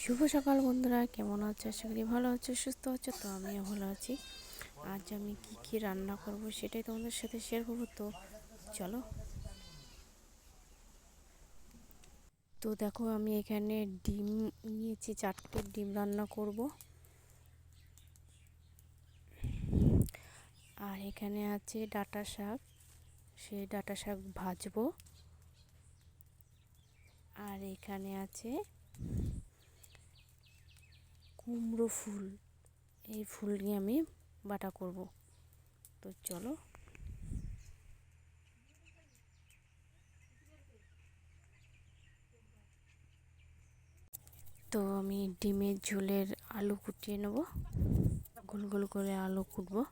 শুভ সকাল বন্ধুরা, কেমন আছো? আশা করি ভালো আছো, সুস্থ আছো। তো আমিও ভালো আছি। আজ আমি কি রান্না করব সেটাই তোমাদের সাথে শেয়ার করবো। তো চলো। তো দেখো, আমি এখানে ডিম নিয়েছি, 4টে ডিম রান্না করব। আর এখানে আছে ডাঁটা শাক, সেই ডাঁটা শাক ভাজবো। আর এখানে আছে কুমড়ো ফুল, এই ফুল নিয়ে আমি বাটা করব। তো চলো। তো আমি ডিমের ঝোলের আলু কুটিয়ে নেব, গোল গোল করে আলু কুটবো।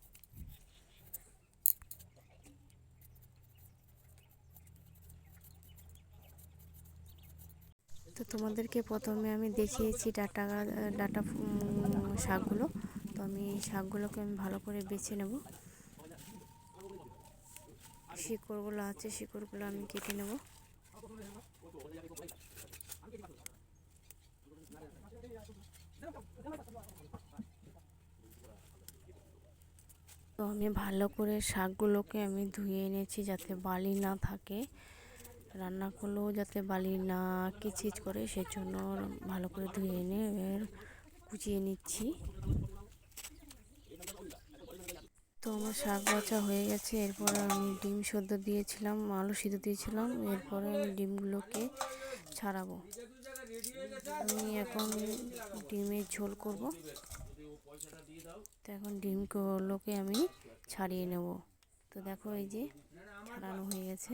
তো তোমাদেরকে প্রথমে আমি দেখিয়েছি ডাটা শাকগুলো। তো আমি শাকগুলোকে আমি ভালো করে বেছে নেব। শিকড়গুলো আছে, শিকড়গুলো আমি কেটে নেব। তো আমি ভালো করে শাকগুলোকে আমি ধুয়ে এনেছি যাতে বালি না থাকে, রান্না করলেও যাতে বালি না কিচকিচ করে, সেজন্য ভালো করে ধুয়ে এনে এবার কুচিয়ে নিচ্ছি। তো আমার শাক বাছা হয়ে গেছে। এরপরে আমি ডিম সেদ্ধ দিয়েছিলাম, আলু সিদ্ধ দিয়েছিলাম। এরপরে আমি ডিমগুলোকে ছাড়াবো। আমি এখন ডিমের ঝোল করব। তো এখন ডিমগুলোকে আমি ছাড়িয়ে নেব। তো দেখো, এই যে ছাড়ানো হয়ে গেছে।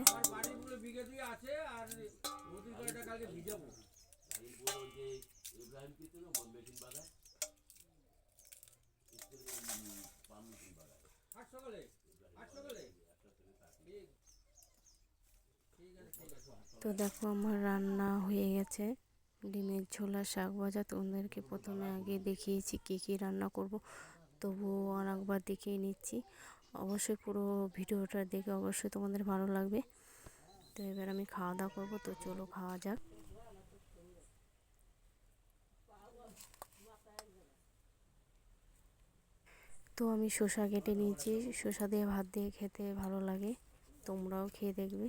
তো দেখো, আমার রান্না হয়ে গেছে, ডিমের ঝোল আর শাক ভাজা। তোমাদেরকে প্রথমে আগে দেখিয়েছি কী রান্না করব, তবুও আর একবার দেখিয়ে নিচ্ছি। অবশ্যই পুরো ভিডিওটা দেখে অবশ্যই তোমাদের ভালো লাগবে। তো এবার আমি খাওয়া দাওয়া করবো। তো চলো খাওয়া যাক। তো আমি শসা কেটে নিয়েছি, শসা দিয়ে ভাত দিয়ে খেতে ভালো লাগে, তোমরাও খেয়ে দেখবে।